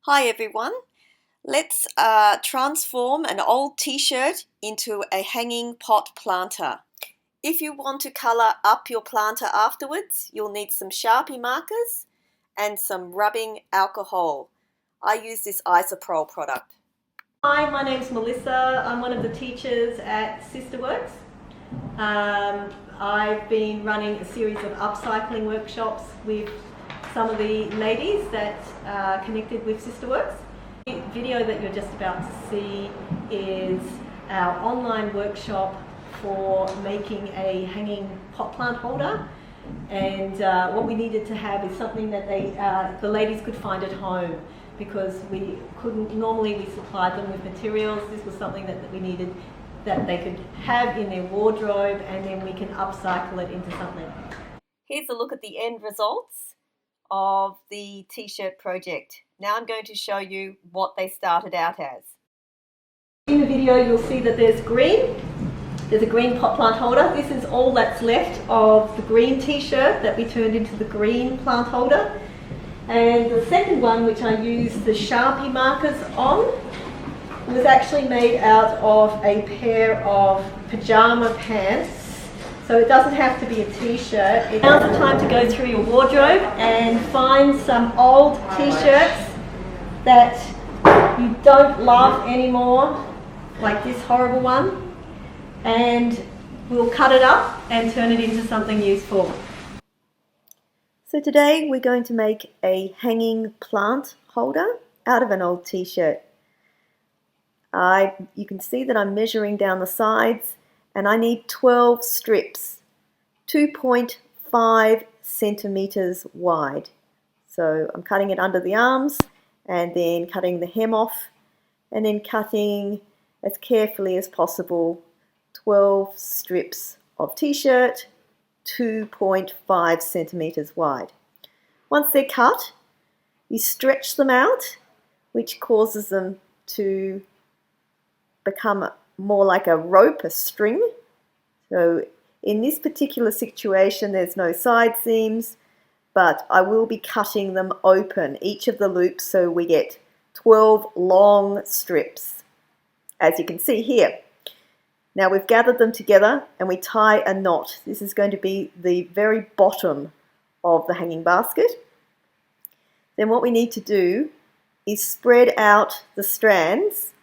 Hi everyone, let's transform an old t-shirt into a hanging pot planter. If you want to colour up your planter afterwards, you'll need some Sharpie markers and some rubbing alcohol. I use this Isopropyl product. Hi, my name's Melissa. I'm one of the teachers at Sisterworks. I've been running a series of upcycling workshops with some of the ladies that are connected with Sisterworks. The video that you're just about to see is our online workshop for making a hanging pot plant holder, and what we needed to have is something that the ladies could find at home, because we couldn't, normally we supplied them with materials. This was something that we needed that they could have in their wardrobe, and then we can upcycle it into something. Here's a look at the end results of the t-shirt project. Now I'm going to show you what they started out as. In the video you'll see that there's a green pot plant holder. This is all that's left of the green t-shirt that we turned into the green plant holder. And the second one, which I used the Sharpie markers on, was actually made out of a pair of pajama pants. So it doesn't have to be a t-shirt. Now's the time to go through your wardrobe and find some old t-shirts that you don't love anymore, like this horrible one, and we'll cut it up and turn it into something useful. So today we're going to make a hanging plant holder out of an old t-shirt. You can see that I'm measuring down the sides, and I need 12 strips, 2.5 centimeters wide. So I'm cutting it under the arms and then cutting the hem off, and then cutting as carefully as possible 12 strips of t-shirt, 2.5 centimeters wide. Once they're cut, you stretch them out, which causes them to become more like a rope, a string. So in this particular situation there's no side seams, but I will be cutting them open, each of the loops, so we get 12 long strips, as you can see here. Now we've gathered them together and we tie a knot. This is going to be the very bottom of the hanging basket. Then what we need to do is spread out the strands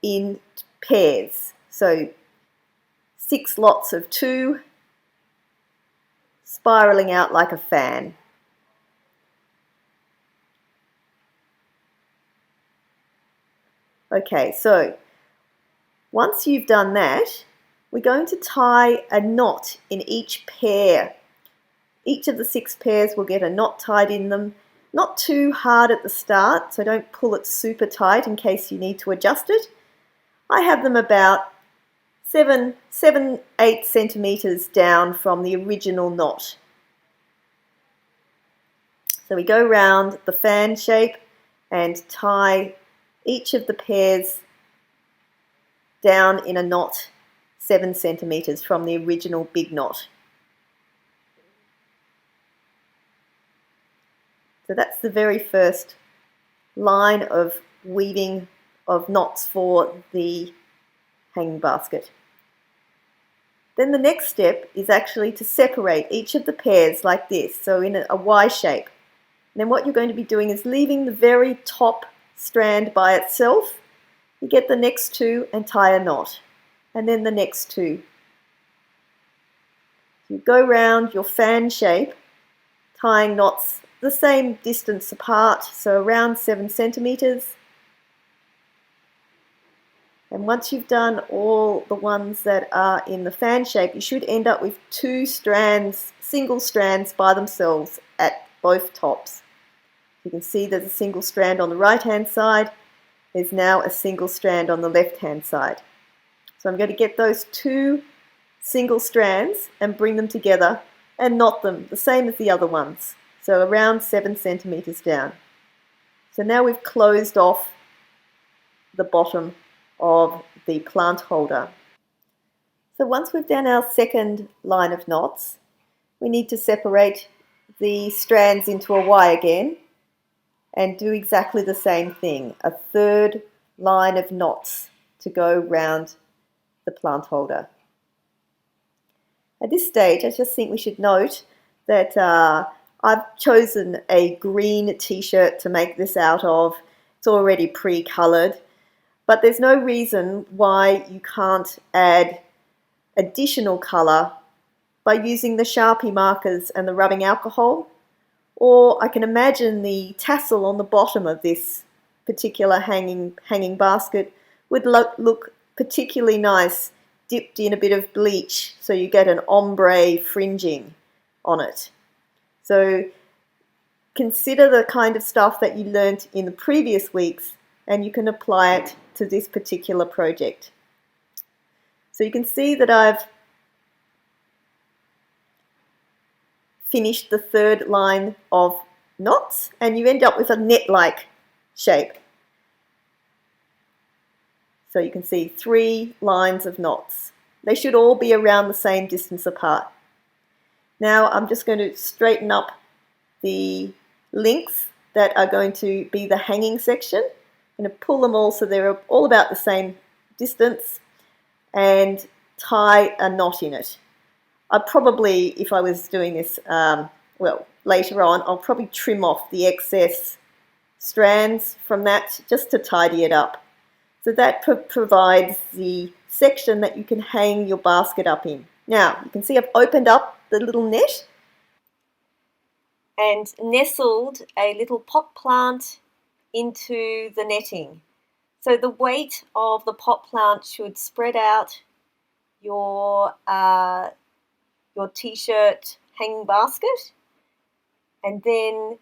in pairs. So 6 lots of 2, spiraling out like a fan. Okay, so once you've done that, we're going to tie a knot in each pair. Each of the 6 pairs will get a knot tied in them. Not too hard at the start, so don't pull it super tight in case you need to adjust it. I have them about 7, 8 centimeters down from the original knot. So we go round the fan shape and tie each of the pairs down in a knot 7 centimeters from the original big knot. So that's the very first line of weaving of knots for the hanging basket. Then the next step is actually to separate each of the pairs like this, so in a Y shape. And then what you're going to be doing is leaving the very top strand by itself. You get the next 2 and tie a knot, and then the next 2. You go round your fan shape, tying knots the same distance apart, so around 7 centimeters. And once you've done all the ones that are in the fan shape, you should end up with 2 strands, single strands by themselves at both tops. You can see there's a single strand on the right hand side. There's now a single strand on the left hand side. So I'm going to get those 2 single strands and bring them together and knot them the same as the other ones. So around 7 centimeters down. So now we've closed off the bottom of the plant holder. So once we've done our second line of knots, we need to separate the strands into a Y again. and do exactly the same thing, a third line of knots to go round the plant holder. At this stage, I just think we should note that I've chosen a green t-shirt to make this out of. It's already pre-coloured, but there's no reason why you can't add additional colour by using the Sharpie markers and the rubbing alcohol. Or I can imagine the tassel on the bottom of this particular hanging basket would look particularly nice dipped in a bit of bleach, so you get an ombre fringing on it. So consider the kind of stuff that you learnt in the previous weeks and you can apply it to this particular project. So you can see that I've finished the third line of knots and you end up with a net-like shape. So you can see 3 lines of knots. They should all be around the same distance apart. Now I'm just going to straighten up the links that are going to be the hanging section. I'm going to pull them all so they're all about the same distance and tie a knot in it. I'd probably, if I was doing this, well, later on, I'll probably trim off the excess strands from that just to tidy it up. So that provides the section that you can hang your basket up in. Now, you can see I've opened up the little net and nestled a little pot plant into the netting. So the weight of the pot plant should spread out your t-shirt hanging basket, and then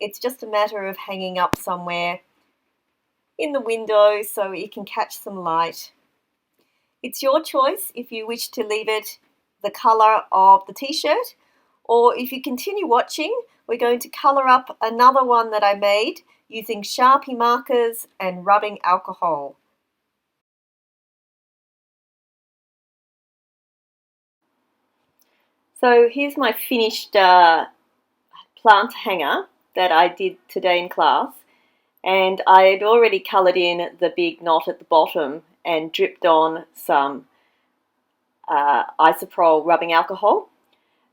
it's just a matter of hanging up somewhere in the window so it can catch some light. It's your choice if you wish to leave it the colour of the t-shirt, or if you continue watching, we're going to colour up another one that I made using Sharpie markers and rubbing alcohol. So here's my finished plant hanger that I did today in class, and I had already coloured in the big knot at the bottom and dripped on some isopropyl rubbing alcohol.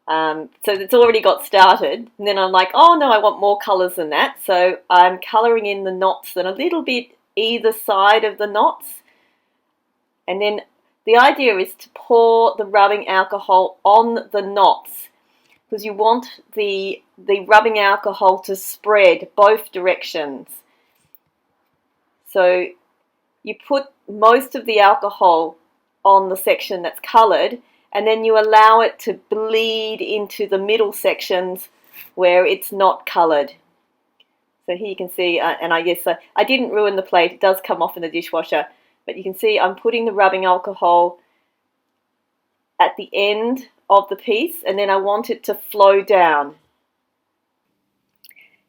So it's already got started, and then I'm like, oh no, I want more colours than that, so I'm colouring in the knots and a little bit either side of the knots, and then the idea is to pour the rubbing alcohol on the knots because you want the rubbing alcohol to spread both directions. So you put most of the alcohol on the section that's coloured, and then you allow it to bleed into the middle sections where it's not coloured. So here you can see, and I guess I didn't ruin the plate, it does come off in the dishwasher, but you can see I'm putting the rubbing alcohol at the end of the piece, and then I want it to flow down.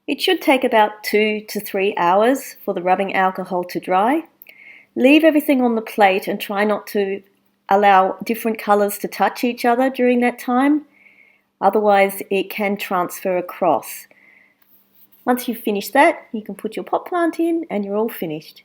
It should take about 2 to 3 hours for the rubbing alcohol to dry. Leave everything on the plate and try not to allow different colours to touch each other during that time. Otherwise it can transfer across. Once you've finished that, you can put your pot plant in and you're all finished.